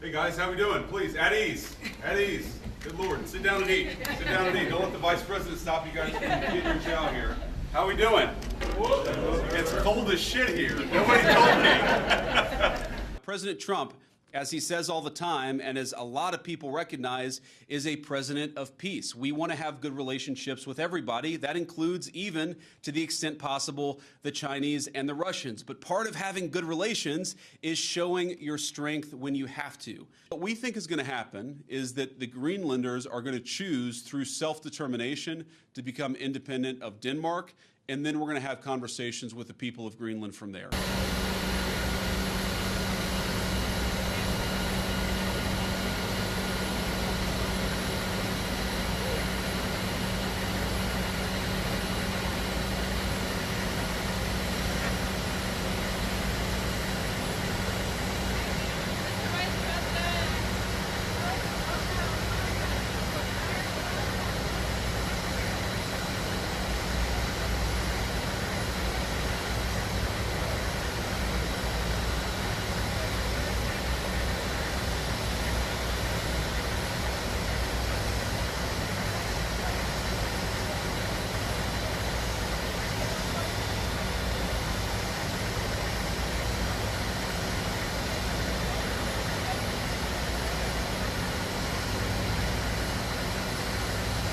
Hey guys, how we doing? Please, at ease. At ease. Good Lord, sit down and eat. Sit down and eat. Don't let the Vice President stop you guys from getting your chow here. How we doing? It's cold as shit here. Nobody told me. President Trump, as he says all the time, and as a lot of people recognize, is a president of peace. We want to have good relationships with everybody. That includes, even to the extent possible, the Chinese and the Russians. But part of having good relations is showing your strength when you have to. What we think is going to happen is that the Greenlanders are going to choose through self-determination to become independent of Denmark, and then we're going to have conversations with the people of Greenland from there.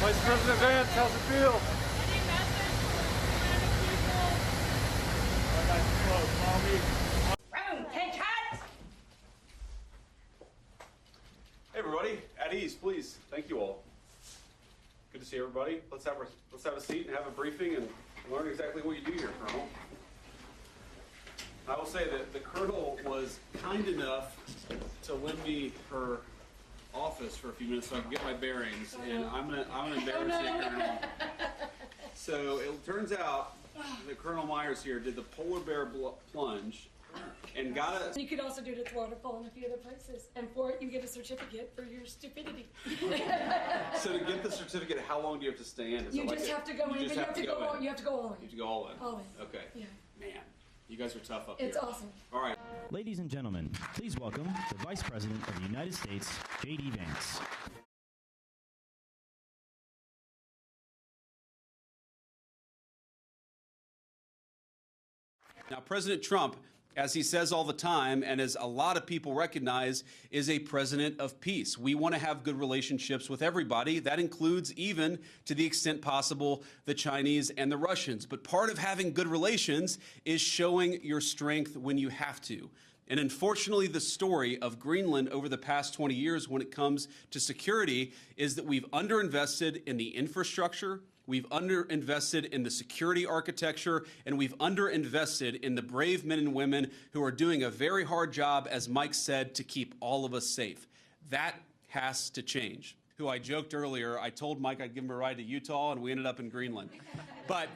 Vice-President Vance, how's it feel? Any message for the people? Hey everybody, at ease, please. Thank you all. Good to see everybody. Let's have a seat and have a briefing and learn exactly what you do here, Colonel. I will say that the Colonel was kind enough to lend me her office for a few minutes so I can get my bearings, and I'm gonna embarrass you, Colonel. So it turns out that Colonel Myers here did the polar bear plunge and got us. You could also do it at the waterfall and a few other places, and for it you get a certificate for your stupidity. So to get the certificate, how long do you have to stand? You just have to go in, but you have to go all in. You have to go all in. All in. Okay. Yeah. Man, you guys are tough up here. It's awesome. All right. Ladies and gentlemen, please welcome the Vice President of the United States, JD Vance. Now, President Trump, as he says all the time, and as a lot of people recognize, is a president of peace. We want to have good relationships with everybody. That includes, even to the extent possible, the Chinese and the Russians. But part of having good relations is showing your strength when you have to. And unfortunately, the story of Greenland over the past 20 years when it comes to security is that we've underinvested in the infrastructure, we've underinvested in the security architecture, and we've underinvested in the brave men and women who are doing a very hard job, as Mike said, to keep all of us safe. That has to change. Who I joked earlier, I told Mike I'd give him a ride to Utah, and we ended up in Greenland. But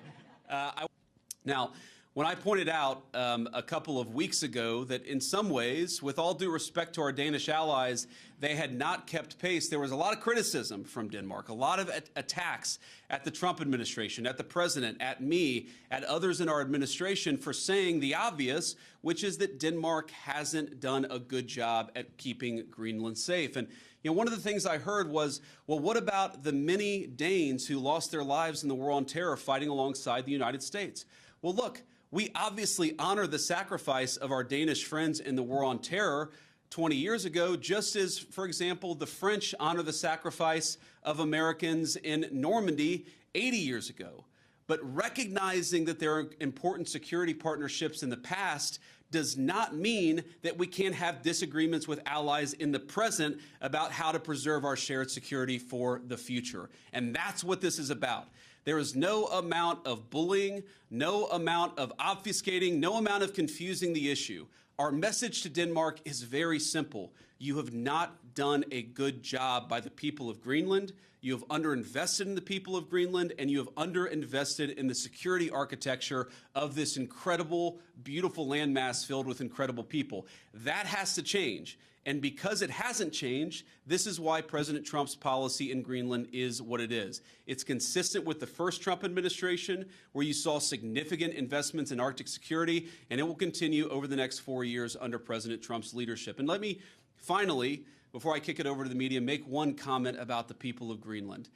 now, when I pointed out a couple of weeks ago that in some ways, with all due respect to our Danish allies, they had not kept pace, there was a lot of criticism from Denmark, a lot of attacks at the Trump administration, at the president, at me, at others in our administration for saying the obvious, which is that Denmark hasn't done a good job at keeping Greenland safe. And you know, one of the things I heard was, well, what about the many Danes who lost their lives in the war on terror fighting alongside the United States? Well, look, we obviously honor the sacrifice of our Danish friends in the war on terror 20 years ago, just as, for example, the French honor the sacrifice of Americans in Normandy 80 years ago. But recognizing that there are important security partnerships in the past does not mean that we can't have disagreements with allies in the present about how to preserve our shared security for the future. And that's what this is about. There is no amount of bullying, no amount of obfuscating, no amount of confusing the issue. Our message to Denmark is very simple. You have not done a good job by the people of Greenland. You have underinvested in the people of Greenland, and you have underinvested in the security architecture of this incredible, beautiful landmass filled with incredible people. That has to change. And because it hasn't changed, this is why President Trump's policy in Greenland is what it is. It's consistent with the first Trump administration, where you saw significant investments in Arctic security, and it will continue over the next 4 years under President Trump's leadership. And let me Finally, before I kick it over to the media, make one comment about the people of Greenland.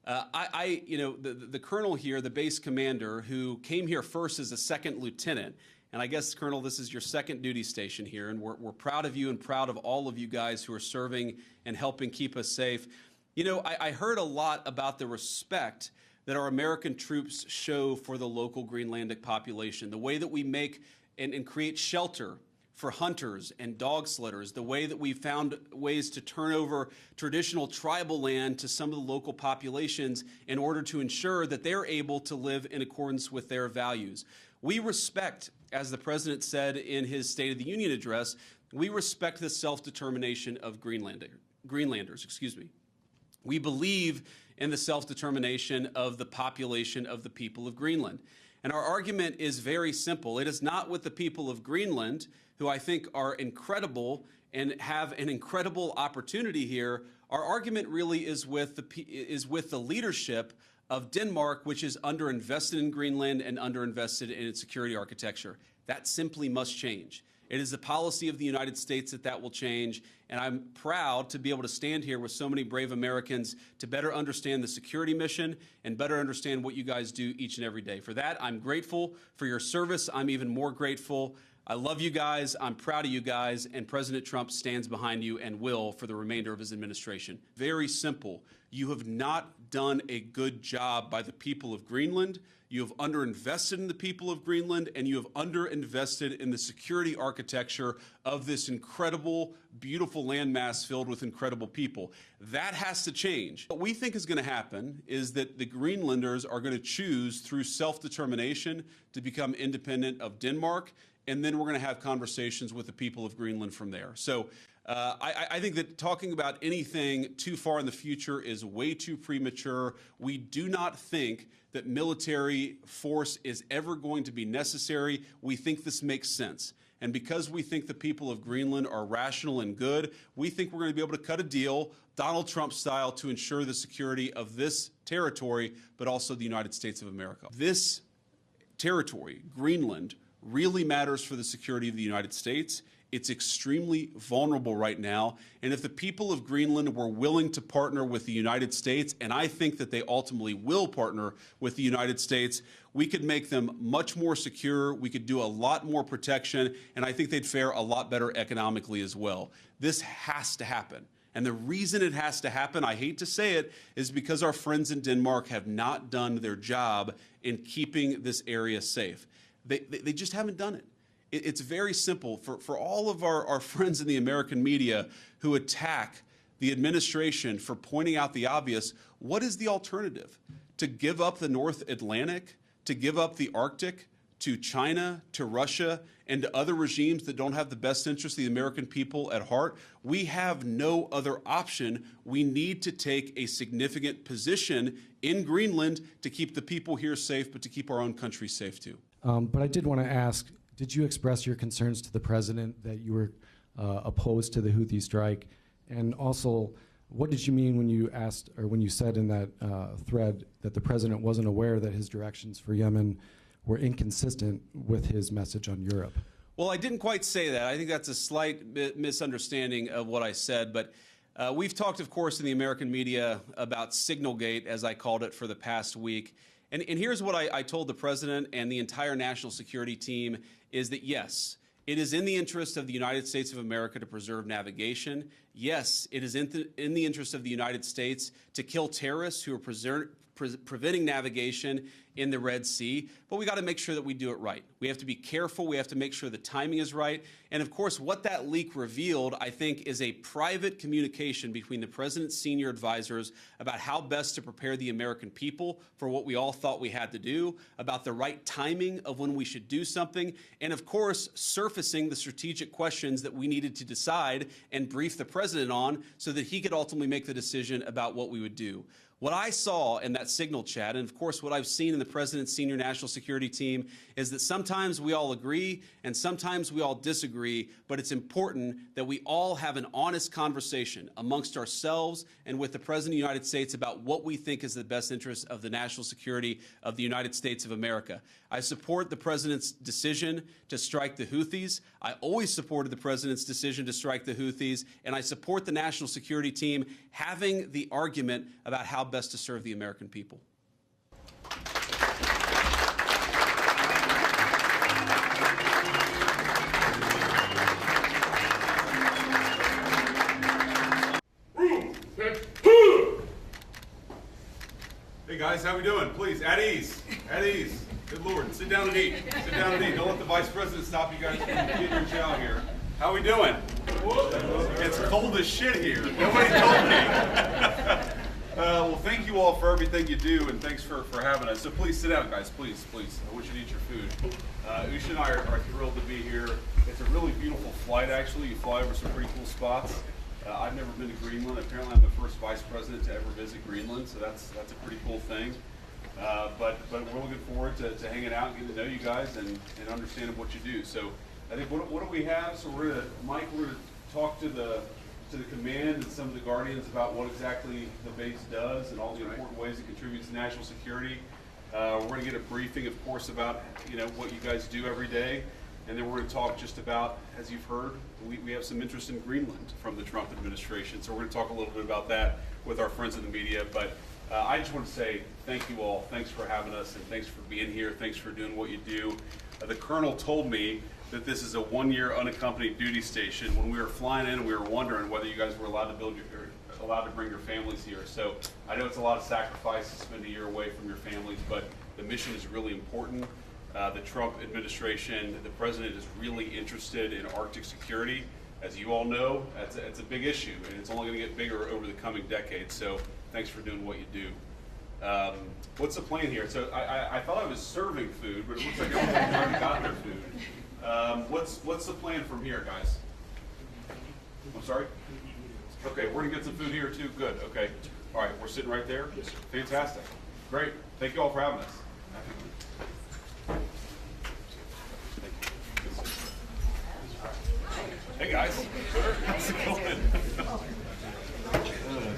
The colonel here, the base commander, who came here first as a second lieutenant, and I guess, Colonel, this is your second duty station here, and we're proud of you and proud of all of you guys who are serving and helping keep us safe. You know, I heard a lot about the respect that our American troops show for the local Greenlandic population, the way that we make and create shelter for hunters and dog sledders, the way that we found ways to turn over traditional tribal land to some of the local populations in order to ensure that they're able to live in accordance with their values. We respect, as the President said in his State of the Union address, we respect the self-determination of Greenlanders. We believe in the self-determination of the population of the people of Greenland. And our argument is very simple. It is not with the people of Greenland, who I think are incredible and have an incredible opportunity here. Our argument really is with the leadership of Denmark, which is underinvested in Greenland and underinvested in its security architecture. That simply must change. It is the policy of the United States that will change, and I'm proud to be able to stand here with so many brave Americans to better understand the security mission and better understand what you guys do each and every day. For that, I'm grateful for your service. I'm even more grateful. I love you guys. I'm proud of you guys, and President Trump stands behind you and will for the remainder of his administration. Very simple. You have not done a good job by the people of Greenland. You have underinvested in the people of Greenland, and you have underinvested in the security architecture of this incredible, beautiful landmass filled with incredible people. That has to change. What we think is going to happen is that the Greenlanders are going to choose through self-determination to become independent of Denmark, and then we're going to have conversations with the people of Greenland from there. So I think that talking about anything too far in the future is way too premature. We do not think that military force is ever going to be necessary. We think this makes sense. And because we think the people of Greenland are rational and good, we think we're going to be able to cut a deal, Donald Trump style, to ensure the security of this territory, but also the United States of America. This territory, Greenland, really matters for the security of the United States. It's extremely vulnerable right now. And if the people of Greenland were willing to partner with the United States, and I think that they ultimately will partner with the United States, we could make them much more secure. We could do a lot more protection, and I think they'd fare a lot better economically as well. This has to happen. And the reason it has to happen, I hate to say it, is because our friends in Denmark have not done their job in keeping this area safe. They just haven't done it. It's very simple. For all of our friends in the American media who attack the administration for pointing out the obvious, what is the alternative? To give up the North Atlantic, to give up the Arctic to China, to Russia, and to other regimes that don't have the best interest of the American people at heart? We have no other option. We need to take a significant position in Greenland to keep the people here safe, but to keep our own country safe too. But I did want to ask, did you express your concerns to the president that you were opposed to the Houthi strike? And also, what did you mean when you asked, or when you said in that thread that the president wasn't aware that his directions for Yemen were inconsistent with his message on Europe? Well, I didn't quite say that. I think that's a slight misunderstanding of what I said. But we've talked, of course, in the American media about Signalgate, as I called it, for the past week. And here's what I told the president and the entire national security team is that, yes, it is in the interest of the United States of America to preserve navigation. Yes, it is in the interest of the United States to kill terrorists who are preventing navigation in the Red Sea, but we got to make sure that we do it right. We have to be careful. We have to make sure the timing is right. And of course, what that leak revealed, I think, is a private communication between the president's senior advisors about how best to prepare the American people for what we all thought we had to do, about the right timing of when we should do something, and of course, surfacing the strategic questions that we needed to decide and brief the president on so that he could ultimately make the decision about what we would do. What I saw in that signal chat, and of course what I've seen in the president's senior national security team, is that sometimes we all agree and sometimes we all disagree, but it's important that we all have an honest conversation amongst ourselves and with the President of the United States about what we think is the best interest of the national security of the United States of America. I support the president's decision to strike the Houthis. I always supported the president's decision to strike the Houthis, and I support the national security team having the argument about how best to serve the American people. Hey guys, how we doing? Please, at ease. At ease. Good Lord, sit down and eat. Sit down and eat. Don't let the Vice President stop you guys from getting your chow here. How we doing? It's cold as shit here. Nobody told me. Well, thank you all for everything you do, and thanks for having us. So please sit down, guys. Please, please. I want you to eat your food. Usha and I are thrilled to be here. It's a really beautiful flight, actually. You fly over some pretty cool spots. I've never been to Greenland. Apparently, I'm the first vice president to ever visit Greenland, so that's a pretty cool thing. But we're looking forward to hanging out and getting to know you guys and understanding what you do. So I think what do we have? So we're gonna talk to the command and some of the guardians about what exactly the base does and all the important ways it contributes to national security. We're going to get a briefing, of course, about what you guys do every day, and then we're going to talk just about, as you've heard, we have some interest in Greenland from the Trump administration, so we're going to talk a little bit about that with our friends in the media. But I just want to say thank you all. Thanks for having us, and thanks for being here. Thanks for doing what you do. The colonel told me that this is a one-year unaccompanied duty station. When we were flying in, we were wondering whether you guys were allowed to bring your families here. So I know it's a lot of sacrifice to spend a year away from your families, but the mission is really important. The Trump administration, the president is really interested in Arctic security. As you all know, it's a big issue, and it's only going to get bigger over the coming decades. So thanks for doing what you do. What's the plan here? So I thought I was serving food, but it looks like everyone's already got their food. What's the plan from here, guys? I'm sorry? Okay, we're gonna get some food here too. Good, okay. All right, we're sitting right there? Yes, sir. Fantastic. Great. Thank you all for having us. Hey guys. How's it going?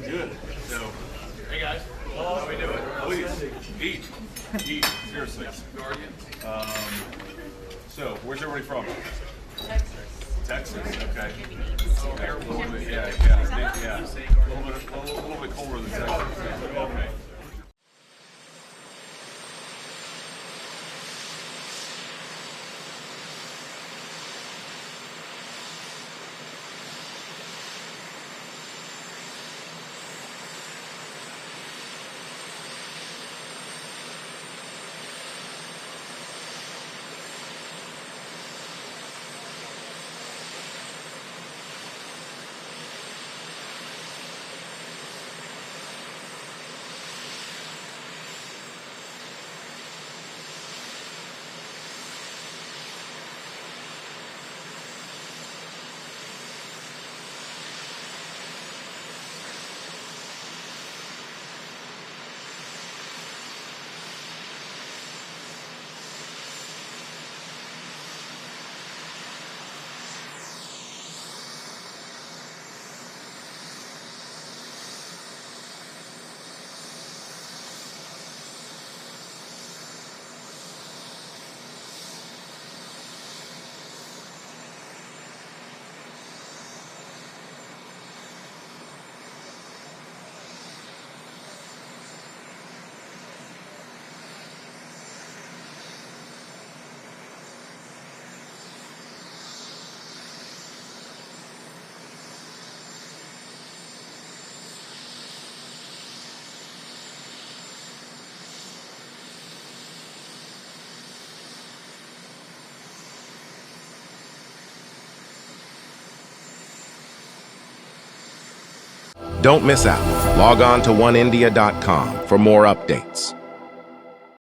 Good. So, Hey guys, how we doing? please, eat, seriously. So, where's everybody from? Texas, okay. Okay, a little bit, yeah. A little bit colder than Texas. Okay. Don't miss out. Log on to oneindia.com for more updates.